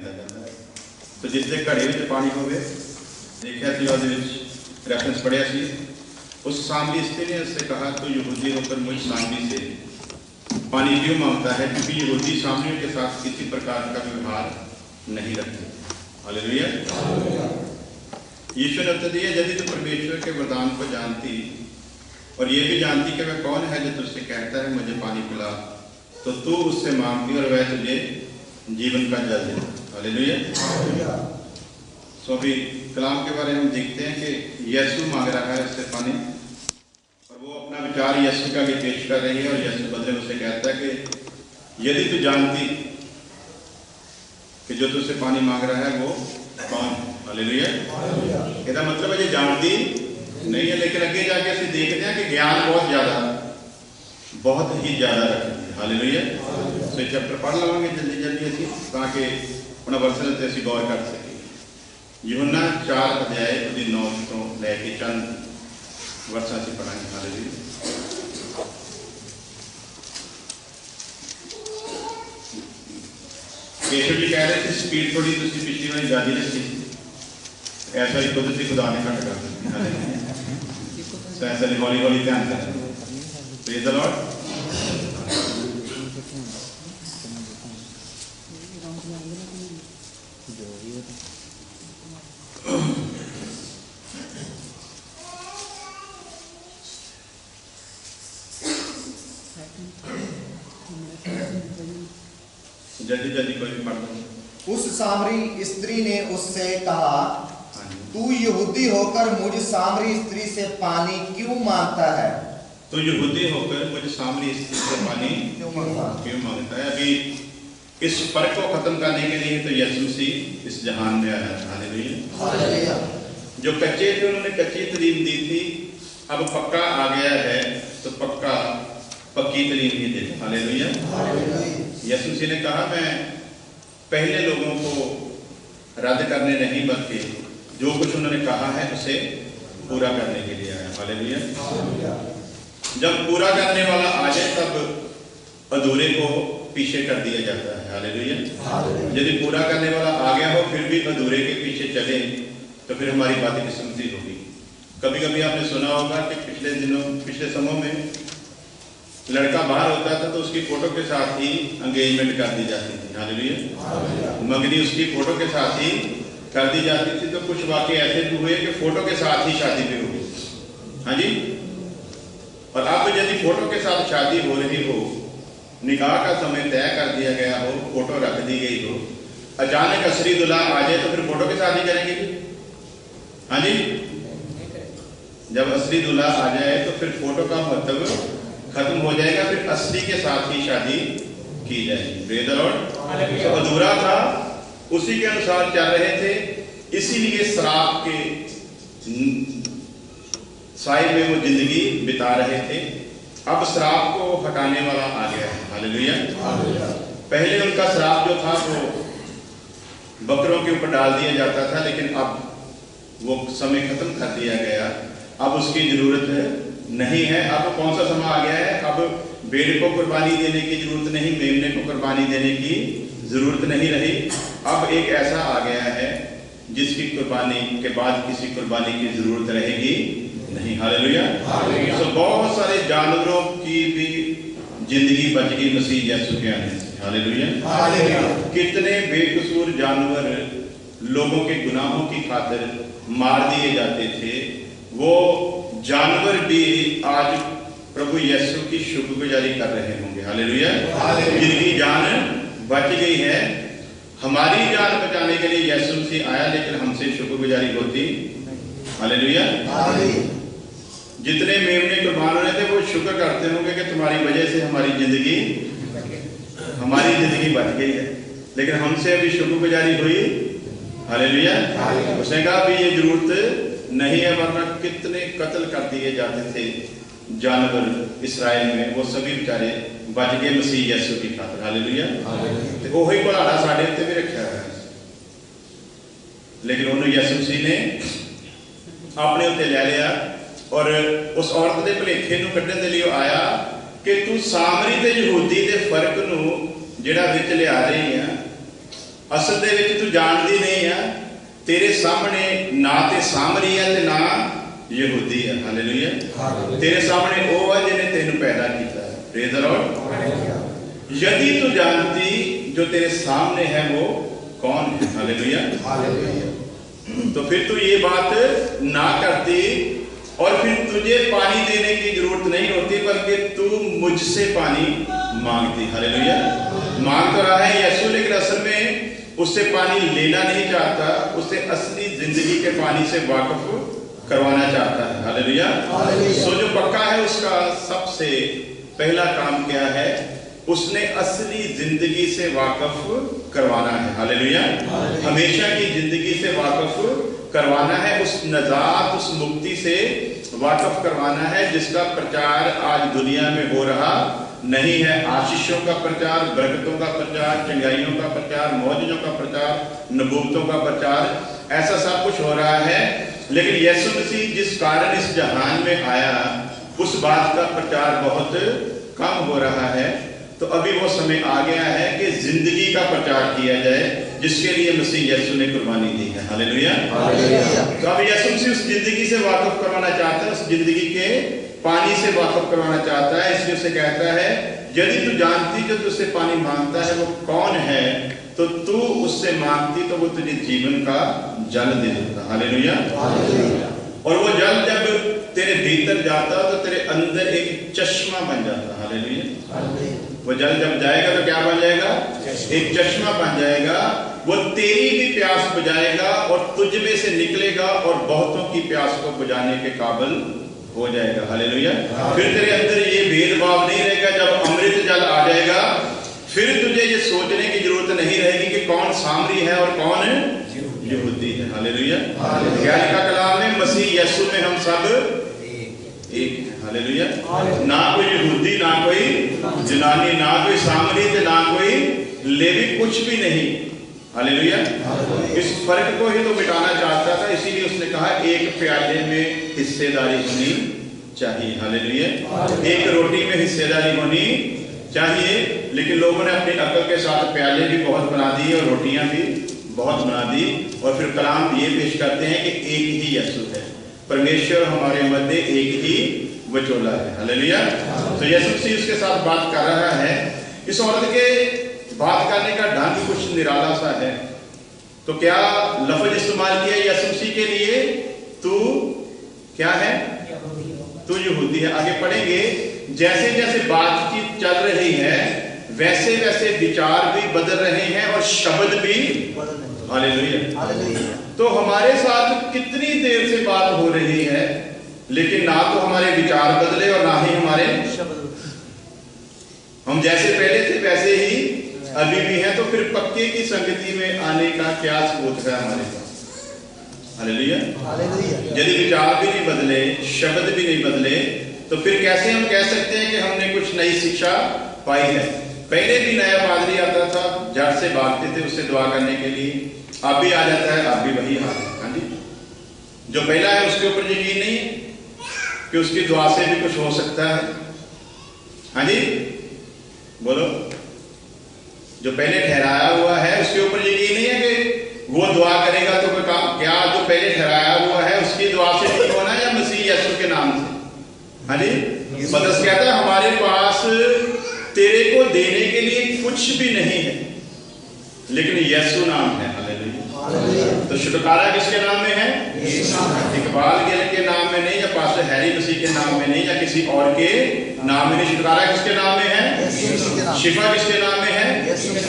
ਕੀਤਾ ਜਾਂਦਾ ਹੈ। तो जिसके घड़े में पानी होवे देखा सी और रेफरेंस पढ़िया सी, उस सामरी स्त्री ने उससे कहा तो यहूदी होकर मुझ सामरी से पानी क्यों मांगता है, क्योंकि यहूदी सामरियों के साथ किसी प्रकार का व्यवहार नहीं रखते। हालेलुया। यीशु ने उत्तर दिया, यदि तू परमेश्वर के वरदान को जानती और ये भी जानती कि वह कौन है जो तुझसे कहता है मुझे पानी पिला, तो तू उससे मांगती और वह तुझे जीवन का जल दे। हालेलुया। सो अभी कलाम के बारे में हम देखते हैं कि यीशु मांग रहा है उससे पानी, और वो अपना विचार यीशु का भी पेश कर रही है, और यीशु बदले में उसे कहता है कि यदि तू जानती कि जो तुझसे पानी मांग रहा है वो कौन है। हालेलुया। इसका मतलब है ये जानती नहीं है, लेकिन अगे जाके असं देखते हैं कि ज्ञान बहुत ही ज़्यादा रखती है। हालेलुया। सो ये चैप्टर पढ़ लवांगे जल्दी जल्दी असी, ताकि उन्होंने वर्सन से असी गौर कर सकें। यूहन्ना 4 अध्याय 9 तो लैके चंद वर्षा से पढ़ाएंगे। हालेलुया। केशव जी कह रहे थे स्पीड थोड़ी तुसी पिछली बार ज़्यादा रखी, ऐसा ही कुदरती खुदा ने घट कर दी। हालेलुया। ऐसा ही हौली हौली ध्यान करें। Praise the Lord. जल्दी जल्दी कोई भी पढ़ दो। उस सामरी स्त्री ने उससे कहा, तू यहूदी होकर मुझ सामरी स्त्री से पानी क्यों मांगता है? तो यहूदी होकर मुझ सामरी स्त्री से पानी क्यों मांगता है? अभी इस फर्क को खत्म करने के लिए तो यीशु मसीह इस जहान में आया था। हालेलुया। जो कच्चे थे उन्होंने कच्ची तालीम दी थी, अब पक्का आ गया है तो पक्की तालीम ही दे। हालेलुया। यीशु मसीह ने कहा, मैं पहले लोगों को रद्द करने नहीं बल्कि जो कुछ उन्होंने कहा है उसे पूरा करने के लिए आया। हालेलुया। जब पूरा करने वाला आ जाए तब अधूरे को पीछे कर दिया जाता है। हालेलुया। यदि पूरा करने वाला आ गया हो फिर भी अधूरे के पीछे चले तो फिर हमारी बातें किस्मती होगी। कभी कभी आपने सुना होगा कि पिछले समयों में लड़का बाहर होता था तो उसकी फोटो के साथ ही एंगेजमेंट कर दी जाती थी। हालेलुया। मंगनी उसकी फोटो के साथ ही कर दी जाती थी। तो कुछ वाकई ऐसे भी हुए कि फोटो के साथ ही शादी भी हो गई। हाँ जी। और अब यदि फोटो के साथ शादी हो रही हो, निकाह का समय तय कर दिया गया हो, फोटो रख दी गई हो, अचानक असली दुल्हा आ जाए तो फिर फोटो के साथ ही करेंगे। हाँ जी। जब असली दुल्हा आ जाए तो फिर फोटो का महत्व खत्म हो जाएगा, फिर असली के साथ ही शादी की जाएगी। Praise the Lord. तो अधूरा था उसी के अनुसार चल रहे थे, इसीलिए शराब के साए में वो जिंदगी बिता रहे थे। अब शराब को हटाने वाला आ गया है। हालेलुया। पहले उनका शराब जो था वो बकरों के ऊपर डाल दिया जाता था, लेकिन अब वो समय खत्म कर दिया गया। अब उसकी जरूरत नहीं है। अब कौन सा समय आ गया है? अब भेड़ को कुर्बानी देने की जरूरत नहीं, मेमने को कुर्बानी देने की जरूरत नहीं रही। अब एक ऐसा आ गया है जिसकी कुर्बानी के बाद किसी कुर्बानी की जरूरत रहेगी नहीं। हालेलुया। तो बहुत सारे जानवरों की भी जिंदगी बच गई मसीह यीशु के आने से। हालेलुया। कितने बेकसूर जानवर लोगों के गुनाहों की खातिर मार दिए जाते थे, वो जानवर भी आज प्रभु यीशु की शुक्रगुजारी कर रहे होंगे। हालेलुया। जिनकी जान बच गई है। हमारी जान बचाने के लिए यीशु मसीह आया, लेकिन हमसे शुक्रगुजारी होती। हालेलुया। जितने मेमने कुर्बान होने थे वो शुक्र करते होंगे कि तुम्हारी वजह से हमारी जिंदगी बच गई है, लेकिन हमसे अभी शुक्रगुजारी हुई। हालेलुया। उसने कहा अभी ये जरूरत नहीं है, वरना कितने कत्ल कर दिए जाते थे जानवर इस्राएल में, वो सभी बेचारे बच गए मसीह यीशु की खातिर। हालेलुया। तो वही भुलाड़ा साढ़े उत्ते भी रखा है, लेकिन उन्होंने यीशु मसीह ने अपने उत्ते ले लिया और उस औरत के भुलेखे नूं कड्ढण दे लिए आया कि तू सामरी ते यहूदी के फर्क नूं जिहड़ा विच लिया रही है, असल दे विच तू जानदी नहीं है, तेरे सामने ना ते सामरी है ते ना यहूदी है। हालेलुया। तेरे सामने वो है जिन्हें तेनू पैदा किया है। Praise the Lord. यदि तू जानती जो तेरे सामने है वो कौन है। हालेलुया। तो फिर तू ये बात ना करती और फिर तुझे पानी देने की जरूरत नहीं होती, बल्कि तू मुझसे पानी मांगती। हालेलुया। मांग तो रहा है यीशु, लेकिन असल में उससे पानी लेना नहीं चाहता, उससे असली जिंदगी के पानी से वाकिफ करवाना चाहता है। हालेलुया। सो जो पक्का है उसका सबसे पहला काम क्या है? उसने असली जिंदगी से वाकिफ करवाना है। हालेलुया। हमेशा की जिंदगी से वाकिफ करवाना है, उस नजात, उस मुक्ति से वाकिफ करवाना है जिसका प्रचार आज दुनिया में हो रहा नहीं है। आशीषों का प्रचार, बरकतों का प्रचार, चंगाइयों का प्रचार, मौजों का प्रचार, नबूवतों का प्रचार, ऐसा सब कुछ हो रहा है। लेकिन यीशु मसीह जिस कारण इस जहान में आया, उस बात का प्रचार बहुत कम हो रहा है। तो अभी वो समय आ गया है कि जिंदगी का प्रचार किया जाए, जिसके लिए मसीह यीशु ने कुर्बानी दी है। हालेलुया। तो अब यीशु मसीह उस जिंदगी से वाकिफ करवाना चाहता है, उस जिंदगी के पानी से वाकिफ करवाना चाहता है। इसलिए उसे कहता है, यदि तू जानती जो तुझसे पानी मांगता है वो कौन है, तो तू उससे मांगती तो वो तुझे जीवन का जल दे देता। हालेलुया। और वो जल जब तेरे भीतर जाता तो तेरे अंदर एक चश्मा बन जाता। हालेलुया। वो जल जब जाएगा तो क्या बन जाएगा? एक चश्मा बन जाएगा। वो तेरी भी प्यास बुझाएगा और तुझ में से निकलेगा और बहुतों की प्यास को बुझाने के काबिल हो जाएगा। हालेलुया। फिर तेरे अंदर ये भेदभाव नहीं रहेगा। जब अमृत जल आ जाएगा, फिर तुझे ये सोचने की जरूरत नहीं रहेगी कि कौन सामरी है और कौन यहूदी है। हालेलुया। क्या लिखा कलाम में? मसीह यीशु में हम सब एक है। हालेलुया। ना कोई यहूदी, ना कोई जनानी, ना कोई सामरी, ना कोई लेवी, कुछ भी नहीं। हालेलुया। इस फर्क को ही तो मिटाना चाहता था, इसीलिए उसने कहा एक प्याले में हिस्सेदारी होनी चाहिए। हालेलुया। एक रोटी में हिस्सेदारी होनी चाहिए। लेकिन लोगों ने अपनी अकल के साथ प्याले भी बहुत बना दिए और रोटियां भी बहुत बना दी, और फिर कलाम ये पेश करते हैं कि एक ही यीशु है, परमेश्वर हमारे मध्य एक ही वचोला है। हालेलुया। तो यीशु मसीह उसके साथ बात कर रहा है। इस औरत के बात करने का ढंग कुछ निराला सा है। तो क्या लफ्ज इस्तेमाल किया यीशु मसीह के लिए? तू क्या है? तू यहूदी है। आगे पढ़ेंगे, जैसे जैसे बातचीत चल रही है वैसे वैसे विचार भी बदल रहे हैं और शब्द भी। हालेलुया। तो हमारे साथ कितनी देर से बात हो रही है, लेकिन ना तो हमारे विचार बदले और ना ही हमारे शब्द। हम जैसे पहले थे वैसे ही अभी भी हैं। तो फिर पक्के की संगति में आने का क्या सबूत है हमारे पास? हालेलुया। यदि विचार भी नहीं बदले, शब्द भी नहीं बदले, तो फिर कैसे हम कह सकते हैं कि हमने कुछ नई शिक्षा पाई है? पहले भी नया पादरी आता था, झट से भागते थे उससे दुआ करने के लिए। अब भी आ जाता है, अब भी वही हाल है। हाँ जी। जो पहला है उसके ऊपर यकीन नहीं कि उसकी दुआ से भी कुछ हो सकता है। हाँ जी, बोलो। जो पहले ठहराया हुआ है उसके ऊपर यकीन नहीं है कि वो दुआ करेगा तो क्या जो पहले ठहराया हुआ है उसकी दुआ से ठीक होना, या मसीह यीशु के नाम से? हाँ जी। पतरस कहता है हमारे पास तेरे को देने के लिए कुछ भी नहीं है, लेकिन यीशु नाम है। हालेलुया। तो छुटकारा किसके नाम में है? इकबाल गिल के नाम में नहीं, या पास्टर हैरी मसीह के नाम में नहीं, या किसी और के नाम में नहीं। छुटकारा किसके नाम में है? शिफा किसके नाम में है?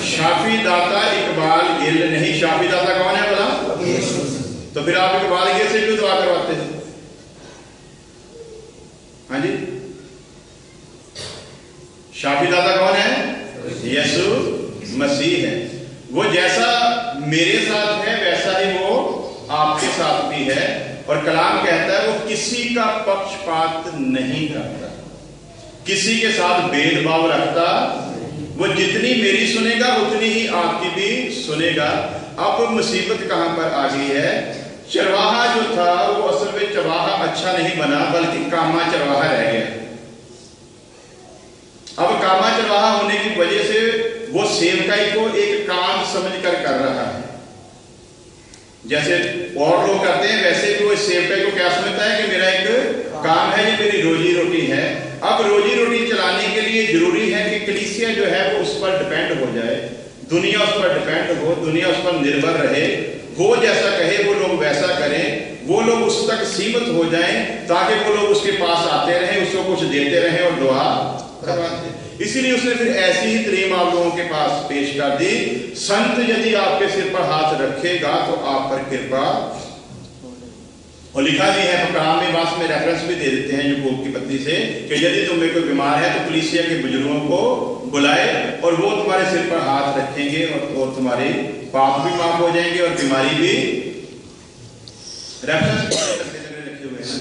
शाफी दाता इकबाल गिल नहीं। शाफी दाता कौन है बोला? तो फिर आप इकबाल गिल से क्यों दुआ करवाते हैं? हाँ जी। शाफी दाता कौन है? यीशु मसीह है। वो जैसा मेरे साथ है वैसा ही वो आपके साथ भी है। और कलाम कहता है वो किसी का पक्षपात नहीं करता, किसी के साथ भेदभाव रखता। वो जितनी मेरी सुनेगा उतनी ही आपकी भी सुनेगा। अब मुसीबत कहां पर आ गई है? चरवाहा जो था वो असल में चरवाहा अच्छा नहीं बना, बल्कि कामा चरवाहा रह गया। अब कामा चरवाहा होने की वजह से वो सेवकाई को एक काम समझकर कर रहा है। जैसे और लोग करते हैं वैसे भी वो सेवकाई को क्या समझता है कि मेरा एक काम है, ये मेरी रोजी रोटी है। अब रोजी रोटी चलाने के लिए जरूरी है कि कलीसिया जो है वो उस पर डिपेंड हो जाए, दुनिया उस पर डिपेंड हो, दुनिया उस पर निर्भर रहे, वो जैसा कहे वो लोग वैसा करें, वो लोग उस तक सीमित हो जाएं ताकि वो लोग उसके पास आते रहें, उसको कुछ देते रहें और दुआ करवाते। इसीलिए उसने फिर ऐसी ही तालीम आप लोगों के पास पेश कर दी, संत यदि आपके सिर पर हाथ रखेगा तो आप पर कृपा। और लिखा भी है कलाम में, बात में रेफरेंस भी दे देते हैं याकूब की पत्री से कि यदि तुम में कोई बीमार है तो कलीसिया के बुजुर्गों को बुलाए और वो तुम्हारे सिर पर हाथ रखेंगे और तुम्हारे पाप भी माफ हो जाएंगे और बीमारी भी। रेफरेंस रखे हुए हैं।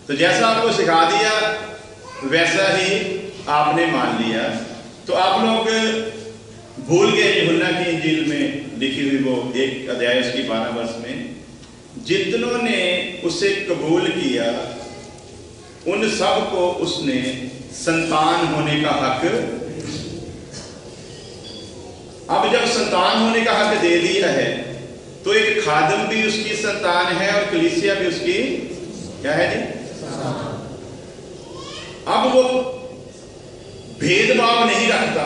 तो जैसा आपको सिखा दिया वैसा ही आपने मान लिया। तो आप लोग भूल गए यूहन्ना की इंजील में लिखी हुई वो एक अध्याय उसकी 12 वर्ष में, जितनों ने उसे कबूल किया उन सब को उसने संतान होने का हक। अब जब संतान होने का हक दे दिया है तो एक खादम भी उसकी संतान है और कलीसिया भी उसकी क्या है जी? अब वो भेदभाव नहीं रखता,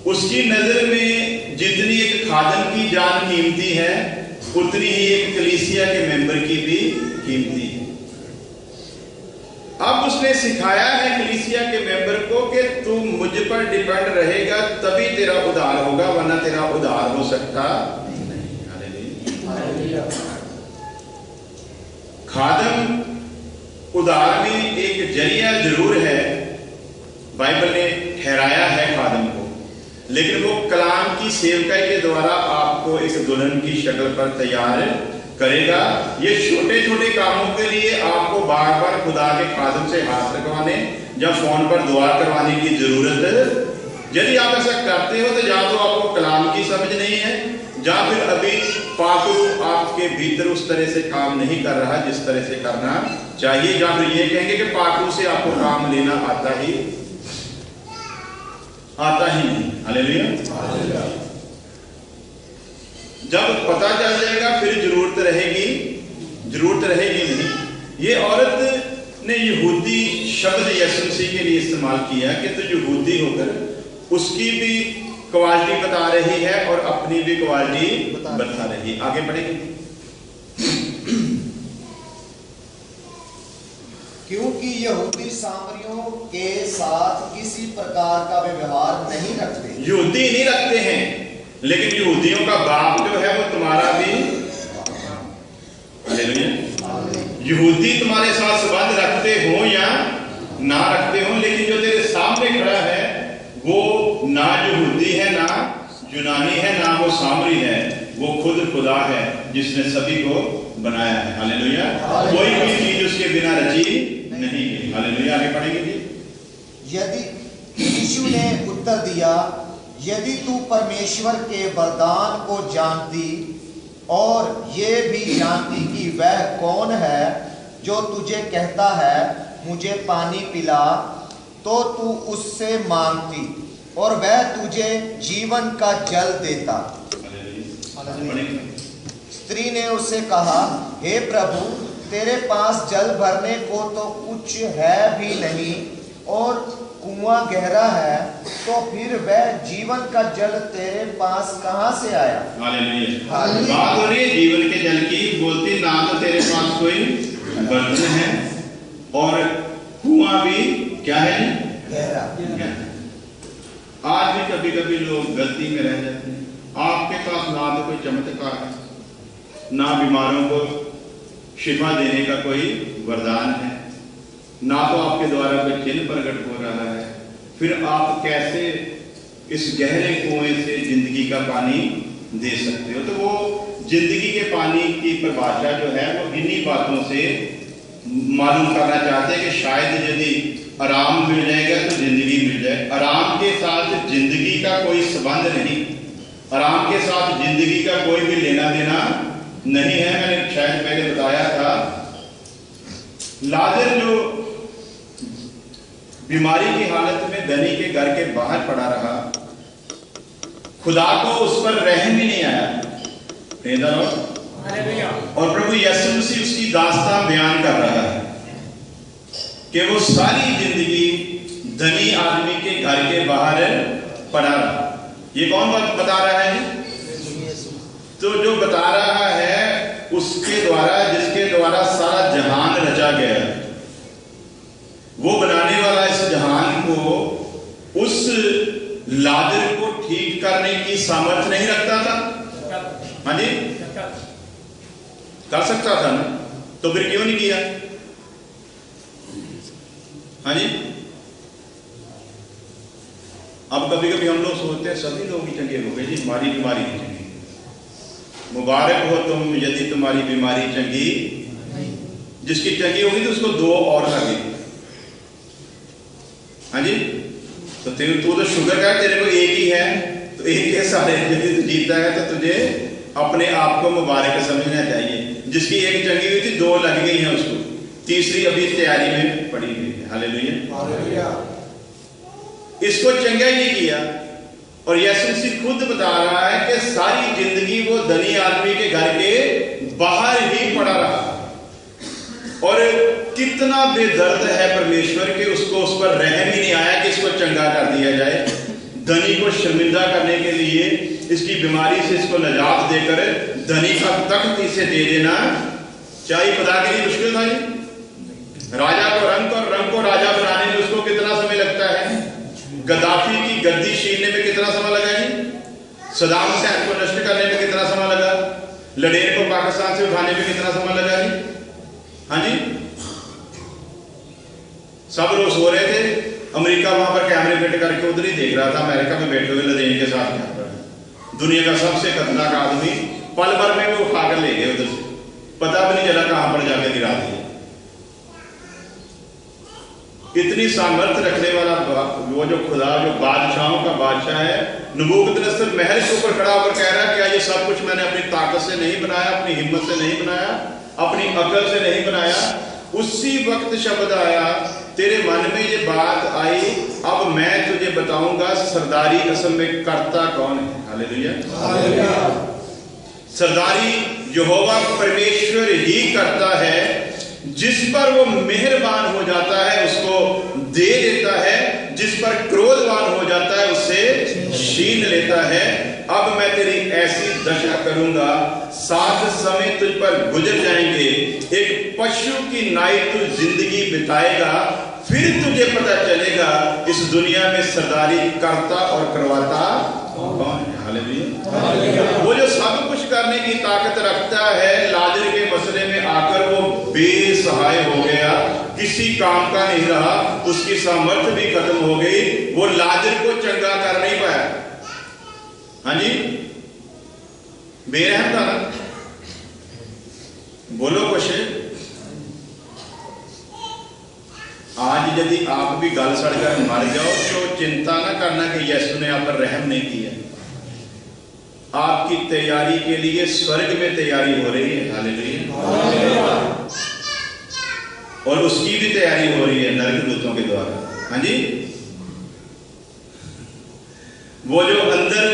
उसकी नजर में जितनी एक खादम की जान कीमती है उतनी ही एक कलीसिया के मेंबर की भी कीमती है। अब उसने सिखाया है कलीसिया के मेंबर को कि तू मुझ पर डिपेंड रहेगा तभी तेरा उद्धार होगा, वरना तेरा उद्धार हो सकता नहीं। खादम उद्धार में एक जरिया जरूर है, बाइबल ने ठहराया है खादम को, लेकिन वो कलाम की सेवकाई के द्वारा आपको एक दुल्हन की शक्ल पर तैयार करेगा। ये छोटे छोटे कामों के लिए आपको बार बार खुदा के खादम से हाथ रखवाने या फोन पर दुआ करवाने की जरूरत। यदि आप ऐसा करते हो तो या तो आपको कलाम की समझ नहीं है, या फिर अभी पाक रूह आपके भीतर उस तरह से काम नहीं कर रहा जिस तरह से करना चाहिए, या फिर ये कहेंगे कि पाक रूह से आपको काम लेना आता ही नहीं। हालेलुया। जब पता चल जाएगा फिर जरूरत रहेगी नहीं। ये औरत ने यहूदी शब्द यीशु मसीह के लिए इस्तेमाल किया कि तो यहूदी होकर उसकी भी क्वालिटी बता रही है और अपनी भी क्वालिटी बता रही है। आगे बढ़ेंगे। क्योंकि यहूदी सामरियों के साथ किसी प्रकार का व्यवहार नहीं रखते। यहूदी नहीं रखते हैं, लेकिन यहूदियों का बाप जो है वो तुम्हारा भी। यहूदी तुम्हारे साथ संबंध रखते हो या ना रखते हो, लेकिन जो तेरे सामने खड़ा है वो ना यहूदी है, ना यूनानी है, ना वो सामरी है, वो खुद खुदा है जिसने सभी को बनाया है। हालेलुया। कोई भी चीज उसके बिना रची नहीं है। हालेलुया। आगे पढ़ेंगे जी। यदि यीशु ने उत्तर दिया, यदि तू परमेश्वर के वरदान को जानती और ये भी जानती कि वह कौन है जो तुझे कहता है मुझे पानी पिला, तो तू उससे मांगती और वह तुझे जीवन का जल देता। स्त्री ने उससे कहा, हे प्रभु, तेरे पास जल भरने को तो कुछ है भी नहीं और कुआं गहरा है, तो फिर वह जीवन का जल तेरे पास कहां से आया? हालेलुया। बात हो रही है जीवन के जल की, बोलती ना तो तेरे पास कोई बर्तन है और कुआं भी क्या है? गहरा। आज भी कभी कभी लोग गलती में रह जाते हैं। आपके पास ना तो कोई चमत्कार है, ना बीमारों को शिफा देने का कोई वरदान है, ना तो आपके द्वारा कोई चिन्ह प्रकट हो रहा है, फिर आप कैसे इस गहरे कुएं से जिंदगी का पानी दे सकते हो? तो वो जिंदगी के पानी की परिभाषा जो है वो इन्हीं बातों से मालूम करना चाहते हैं कि शायद यदि आराम मिल जाएगा तो जिंदगी मिल जाए। आराम के साथ जिंदगी का कोई संबंध नहीं, आराम के साथ जिंदगी का कोई भी लेना देना नहीं है। मैंने शायद पहले बताया था, लाजर जो बीमारी की हालत में धनी के घर के बाहर पड़ा रहा, खुदा को उस पर रहम ही नहीं आया। और प्रभु यीशु मसीह उसकी दास्तान बयान कर रहा है कि वो सारी जिंदगी धनी आदमी के घर के बाहर पड़ा रहा। ये कौन बात बता रहा है? तो जो बता रहा है उसके द्वारा, जिसके द्वारा सारा जहान रचा गया, वो बनाने वाला इस जहान को, उस लाजर को ठीक करने की सामर्थ्य नहीं रखता था? हाँ जी, कर सकता था ना, तो फिर क्यों नहीं किया? हाँ जी। अब कभी कभी हम लोग सोचते हैं सभी लोग ही चंगे हो गए जी, हमारी बीमारी नहीं चंगी। मुबारक हो तुम यदि तुम्हारी बीमारी चंगी, जिसकी चंगी होगी तो उसको दो और लगेगी। हाँ जी, तो तू तो शुगर का तेरे को एक ही है, तो एक के सारे यदि तू जीता है तो तुझे अपने आप को मुबारक समझना चाहिए। जिसकी एक चंगी हुई थी, दो लग गई हैं उसको, तीसरी अभी तैयारी में पड़ी हुई है। हालेलुया। इसको चंगा ही नहीं किया। और यीशु मसीह खुद बता रहा है कि सारी जिंदगी वो धनी आदमी के घर के बाहर ही पड़ा रहा। और कितना बेदर्द है परमेश्वर के उसको उस पर रहम ही नहीं आया कि इसको चंगा कर दिया जाए। धनी को शर्मिंदा करने के लिए, इसकी बीमारी से इसको निजात देकर धनी का तख्त इसे दे देना, क्या ये खुदा के लिए मुश्किल था? जी, राजा को रंग और रंग को राजा बनाने में उसको कितना समय लगता है? गद्दाफी की गद्दी छीनने में कितना समय लगा जी? सदाम हुसैन को नष्ट करने में कितना समय लगा? लडेन को पाकिस्तान से उठाने में कितना समय लगा जी? हाँ जी, सब लोग सो रहे थे, अमेरिका वहां पर कैमरे फिट करके उधर ही देख रहा था, अमेरिका में बैठे हुए लदेन के साथ यहाँ पर दुनिया का सबसे खतरनाक आदमी पल भर में वो उठा कर ले गए उधर से, पता भी नहीं चला कहां पर जाके गिरा दिया। इतनी सामर्थ्य रखने वाला वो जो खुदा, जो बादशाहों का बादशाह है, नबूकदनेस्सर महल के ऊपर खड़ा होकर कह रहा है क्या ये सब कुछ मैंने अपनी ताकत से नहीं बनाया, अपनी हिम्मत से नहीं बनाया, अपनी अकल से नहीं बनाया। उसी वक्त शब्द आया, तेरे मन में ये बात आई, अब मैं तुझे बताऊंगा सरदारी असल में करता कौन है। हालेलुया। सरदारी यहोवा परमेश्वर ही करता है, जिस पर वो मेहरबान हो जाता है उसको दे देता है, जिस पर क्रोधवान हो जाता है उससे छीन लेता है। अब मैं तेरी ऐसी दशा करूंगा, 7 समय तुझ पर गुजर जाएंगे, एक पशु की नाई तू जिंदगी बिताएगा, फिर तुझे पता चलेगा इस दुनिया में सरदारी करता और करवाता कौन है। हालेलुया। वो जो सब कुछ करने की ताकत रखता है, लाजर के मसले में आकर वो बेसहाय हो गया, किसी काम का नहीं रहा, उसकी सामर्थ्य भी खत्म हो गई, वो लाजर को चंगा कर नहीं पाया। हाँ जी, बेरहम था ना, बोलो कुछ। आज यदि आप भी गल सड़कर मर जाओ तो चिंता ना करना कि यीशु ने आप पर रहम नहीं किया। आपकी तैयारी के लिए स्वर्ग में तैयारी हो रही है। हालेलुया। और उसकी भी तैयारी हो रही है नरक दूतों के द्वारा। हाँ जी, वो जो अंदर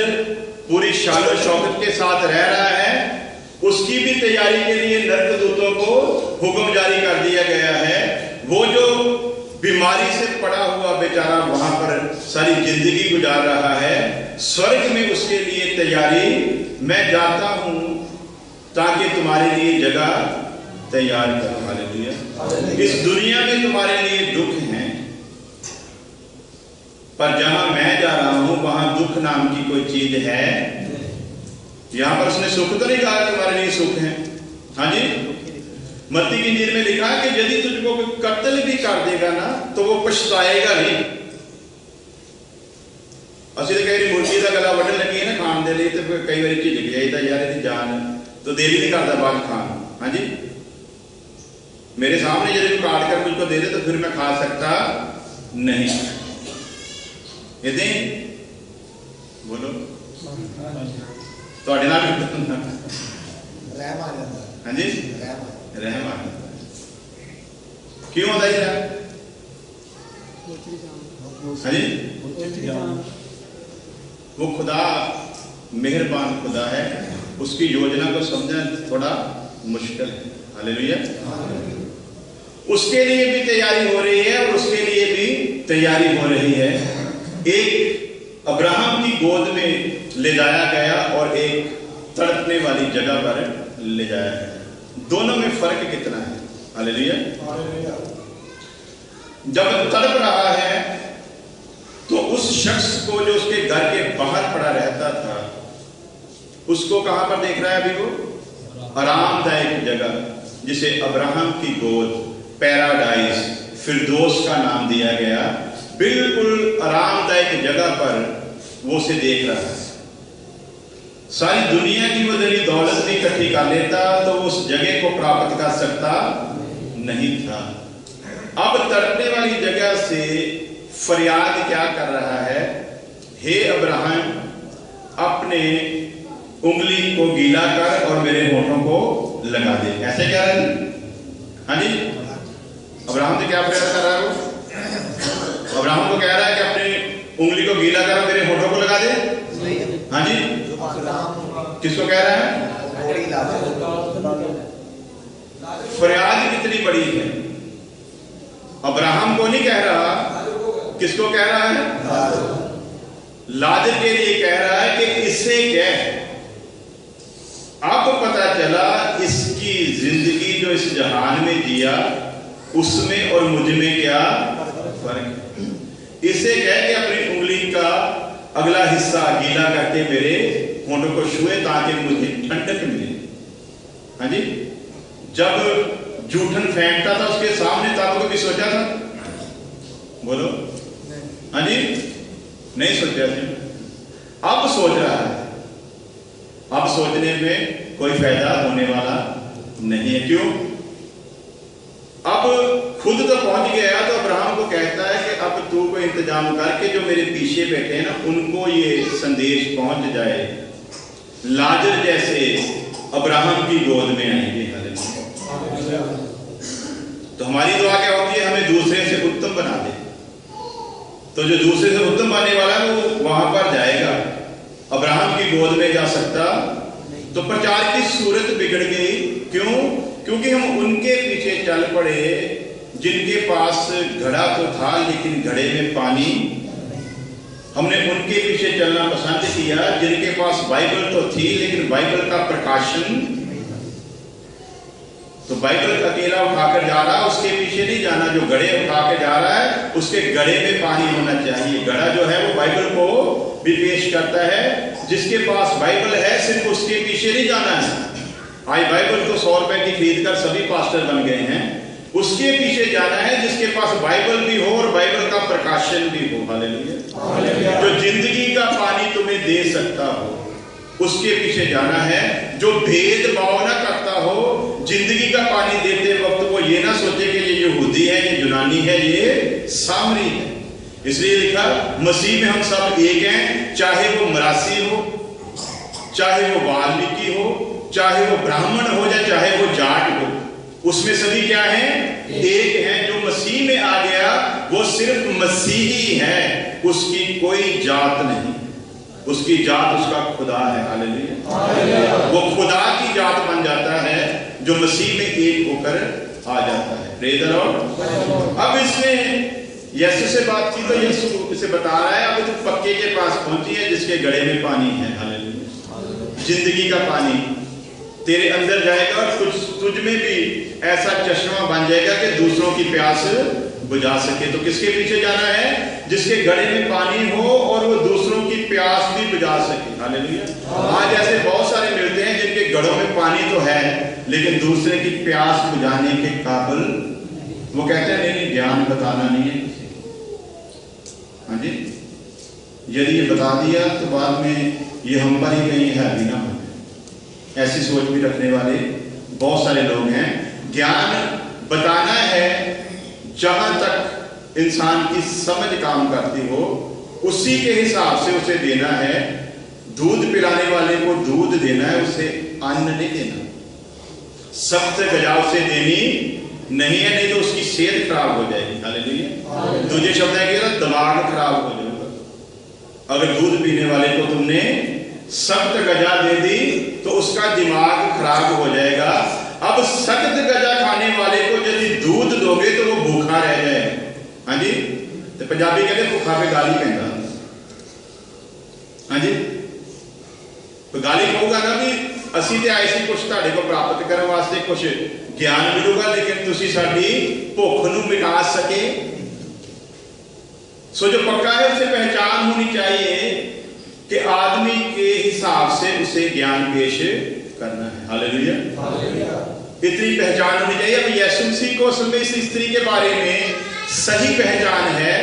पूरी शालो शौकत के साथ रह रहा है, उसकी भी तैयारी के लिए नरक दूतों को हुक्म जारी कर दिया गया है। वो जो बीमारी से पड़ा हुआ बेचारा वहां पर सारी जिंदगी गुजार रहा है, स्वर्ग में उसके लिए तैयारी, मैं जाता हूं ताकि तुम्हारे लिए जगह तैयार करूं। हालेलुया। इस दुनिया में तुम्हारे लिए दुख हैं, पर जहां मैं जा रहा हूं वहां दुख नाम की कोई चीज है। यहां पर उसने सुख तो नहीं कहा तुम्हारे लिए सुख है। हाँ जी, मत्ती की इंजील में लिखा है कि यदि तुझको कोई कत्ल भी कर देगा ना तो वो पछताएगा नहीं। असि तो कई मुर्गी का गला वड्डन लगी है ना खान दे लिए, तो कई बार झिझक जाइदा यार इसकी जान तो दिल ही नहीं करता बाद खान। हाँ जी, मेरे सामने यदि काट कर मुझको दे दे तो फिर मैं खा सकता नहीं। यदि बोलो थोड़े नाल रहम आ जाता। हाँ जी, रहम आ जाता। क्यों होता है? हाँ जी, वो खुदा मेहरबान खुदा है, उसकी योजना को समझना थोड़ा मुश्किल है। हालेलुया। उसके लिए भी तैयारी हो रही है और उसके लिए भी तैयारी हो रही है। एक अब्राहम की गोद में ले जाया गया और एक तड़पने वाली जगह पर ले जाया गया। दोनों में फर्क कितना है? हालेलुया। जब तड़प रहा है तो उस शख्स को जो उसके घर के बाहर पड़ा रहता था, उसको कहां पर देख रहा है अभी? वो आरामदायक जगह, जिसे अब्राहम की गोद, पैराडाइज, फिरदौस का नाम दिया गया, बिल्कुल आरामदायक जगह पर वो उसे देख रहा है। सारी दुनिया की वो दरी दौलत भी इकट्ठी कर लेता तो उस जगह को प्राप्त कर सकता नहीं था। अब तड़पने वाली जगह से फरियाद क्या कर रहा है? हे अब्राहम, अपने उंगली को गीला कर और मेरे होठों को लगा दे। ऐसे कह रहा है। हाँ जी, अब्राहम से क्या फरियाद कर रहा है? वो अब्राहम को कह रहा है कि अपनी उंगली को गीला कर और मेरे होठों को लगा दे। हाँ जी, किसको कह रहा है? फरियाद कितनी बड़ी है। अब्राहम को नहीं कह रहा, किसको कह रहा है? लाजर के लिए कह रहा है कि इससे कह। आपको पता चला इसकी जिंदगी जो इस जहान में जिया उसमें और मुझ में क्या फर्क है। इसे कह के अपनी उंगली का अगला हिस्सा गीला करके मेरे होठों को छुए ताकि मुझे ठंडक मिले। हाँ जी, जब जूठन फेंकता था उसके सामने तब कभी सोचा था? बोलो। हाँ जी, नहीं सोचा था। अब सोच रहा है। अब सोचने में कोई फायदा होने वाला नहीं है। क्यों? अब खुद तो पहुंच गया तो अब्राहम को कहता है कि अब तू को इंतजाम करके जो मेरे पीछे बैठे हैं ना उनको ये संदेश पहुंच जाए, लाजर जैसे अब्राहम की गोद में आएंगे। तो हमारी दुआ क्या होती है? हमें दूसरे से उत्तम बना दे। तो जो दूसरे से उत्तम बनने वाला है वो वहां पर जाएगा, अब्राहम की गोद में जा सकता। तो प्रचार की सूरत बिगड़ गई। क्यों? क्योंकि हम उनके पीछे चल पड़े जिनके पास घड़ा तो था लेकिन घड़े में पानी। हमने उनके पीछे चलना पसंद किया जिनके पास बाइबल तो थी लेकिन बाइबल का प्रकाशन। तो बाइबल अकेला उठाकर जा रहा, उसके पीछे नहीं जाना। जो घड़े उठा के जा रहा है उसके घड़े में पानी होना चाहिए। घड़ा जो है वो बाइबल को भी पेश करता है। जिसके पास बाइबल है सिर्फ उसके पीछे नहीं जाना है। आज बाइबल तो 100 रुपए की खरीद कर सभी पास्टर बन गए हैं। उसके पीछे जाना है जिसके पास बाइबल भी हो और बाइबल का प्रकाशन भी हो। हालेलुया। जो जिंदगी का पानी तुम्हें दे सकता हो उसके पीछे जाना है। जो भेदभाव ना करता हो, जिंदगी का पानी देते वक्त वो ये ना सोचे कि ये यहूदी है, ये यूनानी है, ये सामरी है। इसलिए लिखा मसीह में हम सब एक हैं, चाहे वो मरासी हो, चाहे वो वाल्मीकि हो, चाहे वो ब्राह्मण हो या चाहे वो जाट हो, उसमें सभी क्या है? एक है। जो मसीह में आ गया वो सिर्फ मसीही है, उसकी कोई जात नहीं। उसकी जात उसका खुदा है। हालेलुया। वो खुदा की जात बन जाता है जो मसीह में एक होकर आ जाता है। Praise the Lord. अब इसने यीशु से बात की तो यीशु इसे बता रहा है अब तो पक्के के पास पहुंची है जिसके घड़े में पानी है। हालेलुया। जिंदगी का पानी तेरे अंदर जाएगा और तुझ में भी ऐसा चश्मा बन जाएगा कि दूसरों की प्यास बुझा सके। तो किसके पीछे जाना है? जिसके घड़े में पानी हो और वो दूसरों की प्यास भी बुझा सके। हालेलुया। आज ऐसे बहुत सारे मिलते हैं जिनके घड़ों में पानी तो है लेकिन दूसरे की प्यास बुझाने के काबिल। वो कहते हैं नहीं ज्ञान बताना नहीं है। हाँ जी, यदि ये बता दिया तो बाद में ये हम पर ही कहीं है भी ना हो। ऐसी सोच भी रखने वाले बहुत सारे लोग हैं। ज्ञान बताना है जहां तक इंसान की समझ काम करती हो उसी के हिसाब से उसे देना है। दूध पिलाने वाले को दूध देना है, उसे अन्न नहीं देना। सख्त गजा उसे देनी नहीं है, नहीं तो उसकी सेहत खराब हो जाएगी। हालेलुया। दूसरे शब्द है कि दिमाग खराब हो जाएगा। अगर दूध पीने वाले को तुमने सख्त गजा दे दी तो उसका दिमाग खराब हो जाएगा। अब सख्त गजा खाने वाले को यदि दूध दोगे तो वो भूखा रह जाएगा। हाँ जी, तो पंजाबी कहते भूखा पे गाली कहना। हाँ जी, तो गाली कहूगा ना भी असी ते आए सी कुछ तुहाडे को प्राप्त करने वास्ते, कुछ ज्ञान मिलूगा, लेकिन तुसी साडी भुख नूं मिटा सके। सो जो पक्का है उसे पहचान होनी चाहिए कि आदमी के हिसाब से उसे ज्ञान पेश करना है। हालेलुया। इतनी पहचान होनी चाहिए। अब यीशु मसीह को असल में इस स्त्री के बारे में सही पहचान है,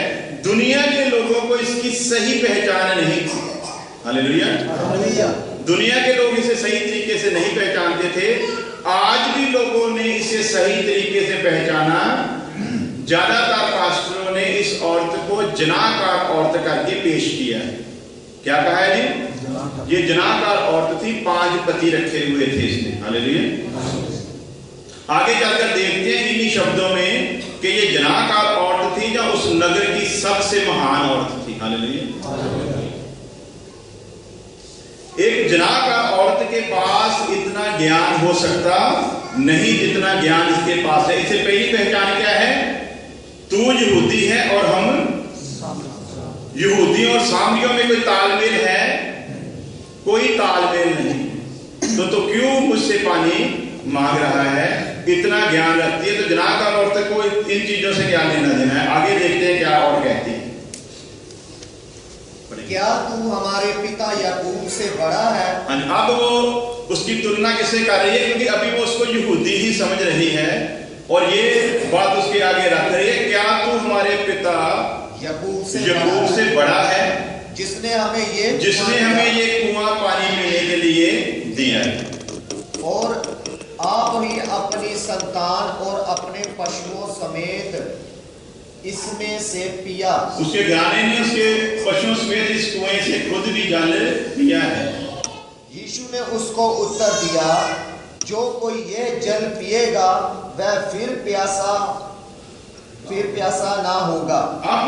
दुनिया के लोगों को इसकी सही पहचान नहीं थी। हालेलुया। दुनिया के लोग इसे सही तरीके से नहीं पहचानते थे। आज भी लोगों ने इसे सही तरीके से पहचाना। ज्यादातर पास्टरों ने इस औरत को जनाकार औरत करके पेश किया है। क्या कहा है जी? ये जनाकार औरत थी, 5 पति रखे हुए थे इसने। हालेलुया। आगे जाकर देखते हैं इन्हीं शब्दों में कि ये जनाकार औरत थी या उस नगर की सबसे महान औरत थी। हालेलुया। एक जनाकार औरत के पास इतना ज्ञान हो सकता नहीं जितना ज्ञान इसके पास है। इससे पहली पहचान क्या है? तू यहूदी है और हम यहूदियों और सामरियों में कोई तालमेल है? कोई तालमेल नहीं। तो क्यों मुझसे पानी मांग रहा है? इतना ज्ञान रखती है तो जनाकार औरत को इन चीजों से क्या लेना देना है? आगे देखते हैं क्या और कहती है। क्या तू हमारे पिता याकूब से बड़ा है? अब वो उसकी तुलना किससे कर रही है? क्योंकि अभी वो उसको यहूदी ही समझ रही है और ये बात उसके आगे रख रही है। क्या तू हमारे पिता याकूब से बड़ा है, जिसने हमें ये कुआं पानी पीने के लिए दिया है, और आप ही अपनी संतान और अपने पशुओं समेत इसमें से पिया। उसके गाने ने उसके पशुओं समेत इस कुएं से खुद भी जल पिया है। यीशु ने उसको उत्तर दिया, जो कोई यह जल पिएगा वह फिर प्यासा ना होगा। अब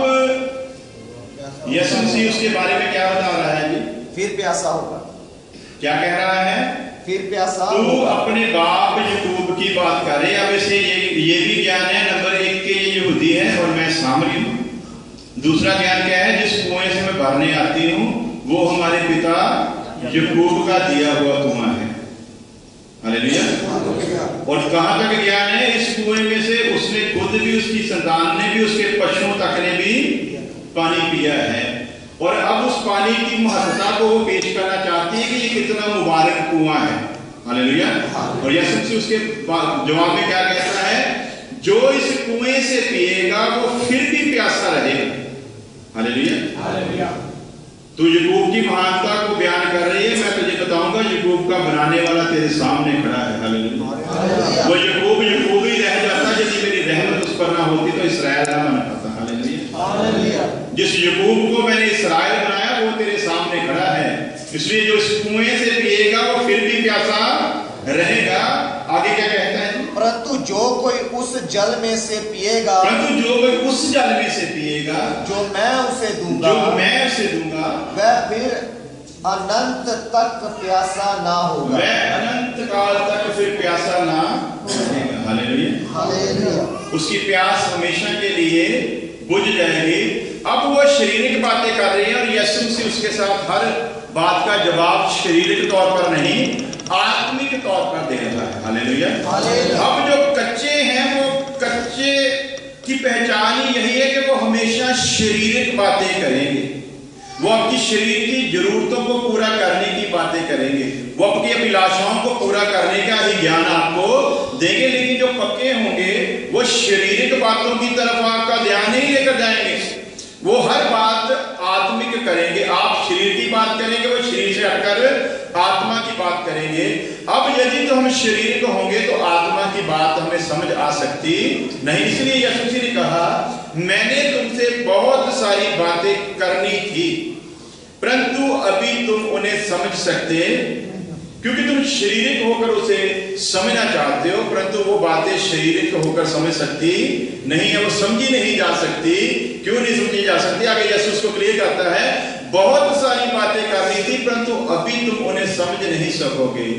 यीशु मसीह उसके बारे में क्या बता रहा है जी? फिर प्यासा होगा। क्या कह रहा है? फिर प्यासा। तू अपने बाप याकूब की बात कर रहे। अब इसे ये भी ज्ञान है नंबर 1 के ये यहूदी है और मैं सामरी हूं। दूसरा ज्ञान क्या है? जिस कुएं से मैं भरने आती हूं वो हमारे पिता याकूब का दिया हुआ कुआं है। हालेलुया। और कहां तक ज्ञान है? इस कुएं में से उसने खुद भी, उसकी संतान ने भी, उसके पशुओं तक ने भी पानी पिया है। और अब उस पानी की महत्ता को वो पेश करना चाहती है कि ये कितना मुबारक कुआं है। हालेलुया। और यीशु मसीह उसके जवाब में क्या कहता है? जो इस कुएं से पिएगा वो फिर भी प्यासा रहेगा। हालेलुया। तू याकूब की महानता को बयान कर रही है। मैं तुझे बताऊंगा याकूब का बनाने वाला तेरे सामने खड़ा है। हालेलुया। वो याकूब ही रह जाता यदि मेरी रहमत उस पर ना होती तो इस्राएल ना बन पाता। हालेलुया। जिस याकूब को मैंने इस्राएल बनाया वो तेरे सामने खड़ा है, इसलिए जो इस कुएं से पिएगा वो फिर भी प्यासा रहेगा। आगे क्या कहता है? परंतु जो कोई उस जल में से पिएगा, जो मैं उसे दूंगा, वह फिर अनंत तक प्यासा ना होगा। वह अनंत काल तक फिर प्यासा ना रहेगा। हालेलुया। उसकी प्यास हमेशा के लिए बुझ जाएगी। अब वो शारीरिक बातें कर रही है और यीशु मसीह उसके साथ हर बात का जवाब शारीरिक तौर पर नहीं, आत्मिक तौर पर दे रहा है। हालेलुया। अब जो कच्चे हैं वो कच्चे की पहचान ही यही है कि वो हमेशा शारीरिक बातें करेंगे। वो आपकी शरीर की जरूरतों को पूरा करने की बातें करेंगे, वो आपकी अभिलाषाओं को पूरा करने का ही ज्ञान आपको देंगे। लेकिन जो पक्के होंगे वो शारीरिक बातों की तरफ आपका ध्यान नहीं लेकर जाएंगे। वो हर बात आत्मिक करेंगे। आप शरीर की बात करेंगे, वो शरीर से हटकर आत्मा की बात करेंगे। अब यदि तो हम शरीर को होंगे तो आत्मा की बात हमें समझ आ सकती नहीं। इसलिए यीशु मसीह ने कहा, मैंने तुमसे बहुत सारी बातें करनी थी परंतु अभी तुम उन्हें समझ सकते क्योंकि तुम शारीरिक होकर उसे समझना चाहते हो, परंतु वो बातें शारीरिक होकर समझ सकती नहीं है, वो समझी नहीं जा सकती। क्यों नहीं समझी जा सकती? आगे यीशु उसको क्लियर करता है, बहुत सारी बातें करनी थी परंतु अभी तुम उन्हें समझ नहीं सकोगे।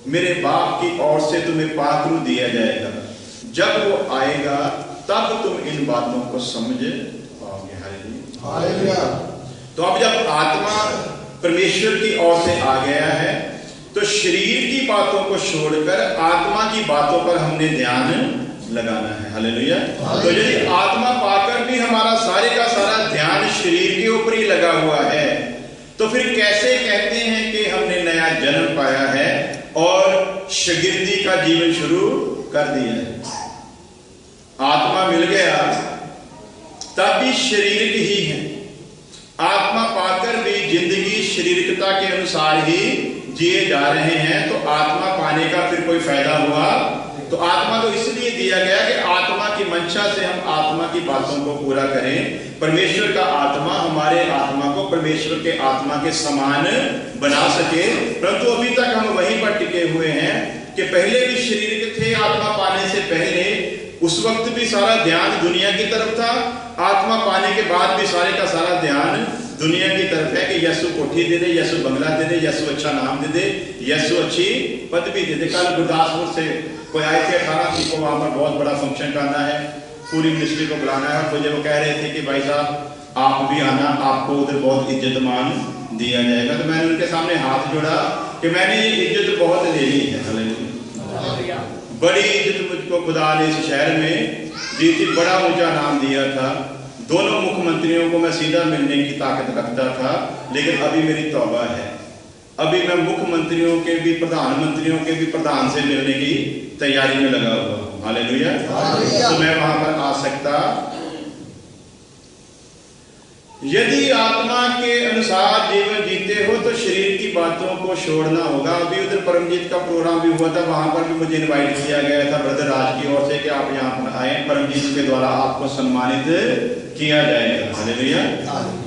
मेरे बाप की ओर से तुम्हें पात्रू दिया जाएगा, जब वो आएगा तब तुम इन बातों को समझ पाओगे। हालेलुया। तो अब जब आत्मा परमेश्वर की ओर से आ गया है तो शरीर की बातों को छोड़कर आत्मा की बातों पर हमने ध्यान लगाना है। हालेलुया। तो यदि आत्मा पाकर भी हमारा सारे का सारा ध्यान शरीर के ऊपर ही लगा हुआ है तो फिर कैसे कहते हैं कि हमने नया जन्म पाया है और शागिर्दी का जीवन शुरू कर दिया है? आत्मा मिल गया तब भी शारीरिक ही है, आत्मा पाकर भी जिंदगी शारीरिकता के अनुसार ही जिए जा रहे हैं, तो आत्मा पाने का फिर कोई फायदा हुआ? तो आत्मा तो इसलिए दिया गया कि आत्मा की मंशा से हम आत्मा की बातों को पूरा करें। परमेश्वर का आत्मा हमारे आत्मा को परमेश्वर के आत्मा के समान बना सके। परंतु अभी तक हम वहीं पर टिके हुए हैं कि पहले भी शारीरिक थे, आत्मा पाने से पहले उस वक्त भी सारा ध्यान दुनिया की तरफ था, आत्मा पाने के बाद भी सारे का सारा ध्यान दुनिया की तरफ है कि यीशु कोठी दे दे, यीशु बंगला दे दे, यीशु अच्छा नाम दे दे, यीशु अच्छी पदवी दे दे। कल गुरदासपुर से कोई आए थे, 18 तारीख को वहां पर बहुत बड़ा फंक्शन करना है, पूरी मिनिस्ट्री को बुलाना है। मुझे वो कह रहे थे कि भाई साहब आप भी आना, आपको उधर बहुत इज्जत मान दिया जाएगा। तो मैंने उनके सामने हाथ जोड़ा कि मैंने ये इज्जत बहुत ले ली है। हालेलुया। बड़ी इज्जत मुझको खुदा ने इस शहर में दी थी, बड़ा ऊंचा नाम दिया था। दोनों मुख्यमंत्रियों को मैं सीधा मिलने की ताकत रखता था, लेकिन अभी मेरी तौबा है, अभी मैं मुख्यमंत्रियों के भी प्रधानमंत्रियों के भी प्रधान से मिलने की तैयारी में लगा हुआ हूं। हालेलुया। तो मैं वहां पर आ सकता। यदि आत्मा के अनुसार जीवन जीते हो तो शरीर की बातों को छोड़ना होगा। अभी उधर परमजीत का प्रोग्राम भी हुआ था, वहां पर भी मुझे इनवाइट किया गया था ब्रदर राज की ओर से कि आप यहाँ पर आए, परमजीत के द्वारा आपको सम्मानित किया जाएगा। हालेलुया।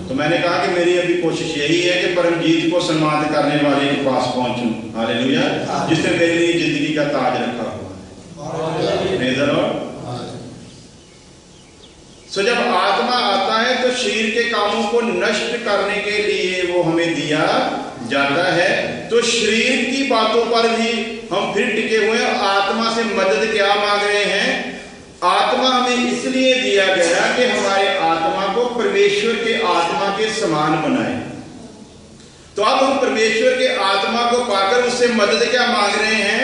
तो मैंने कहा कि मेरी अभी कोशिश यही है कि परमजीत को सम्मानित करने वाले के पास पहुंचूं। हालेलुया। जिसने मेरे लिए जिंदगी का ताज रखा हुआ है। तो जब आत्मा आता है तो शरीर के कामों को नष्ट करने के लिए वो हमें दिया जाता है। तो शरीर की बातों पर भी हम फिर टिके हुए हैं। आत्मा से मदद क्या मांग रहे हैं? आत्मा हमें इसलिए दिया गया कि हमारे आत्मा को परमेश्वर के आत्मा के समान बनाए। तो अब हम परमेश्वर के आत्मा को पाकर उससे मदद क्या मांग रहे हैं?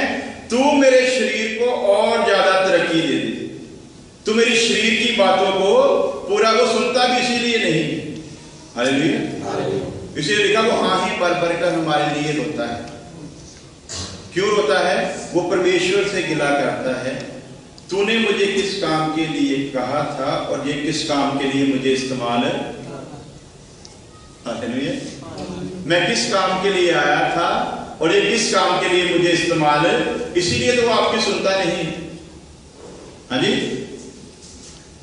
तू मेरे शरीर को और ज्यादा तरक्की दे दे, तू मेरी शरीर की बातों को पूरा। वो सुनता भी इसीलिए नहीं। हालेलुया। इसीलिए लिखा वो आंखें भर भर कर हमारे लिए रोता है। क्यों रोता है? वो परमेश्वर से गिला करता है, तूने मुझे किस काम के लिए कहा था और ये किस काम के लिए मुझे इस्तेमाल। हालेलुया। मैं किस काम के लिए आया था और ये किस काम के लिए मुझे इस्तेमाल। इसीलिए तो वो आपकी सुनता नहीं। हाँ जी,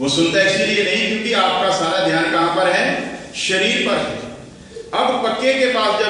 वो सुनता इसीलिए नहीं क्योंकि आपका सारा ध्यान कहां पर है? शरीर पर है। अब पक्के के पास जब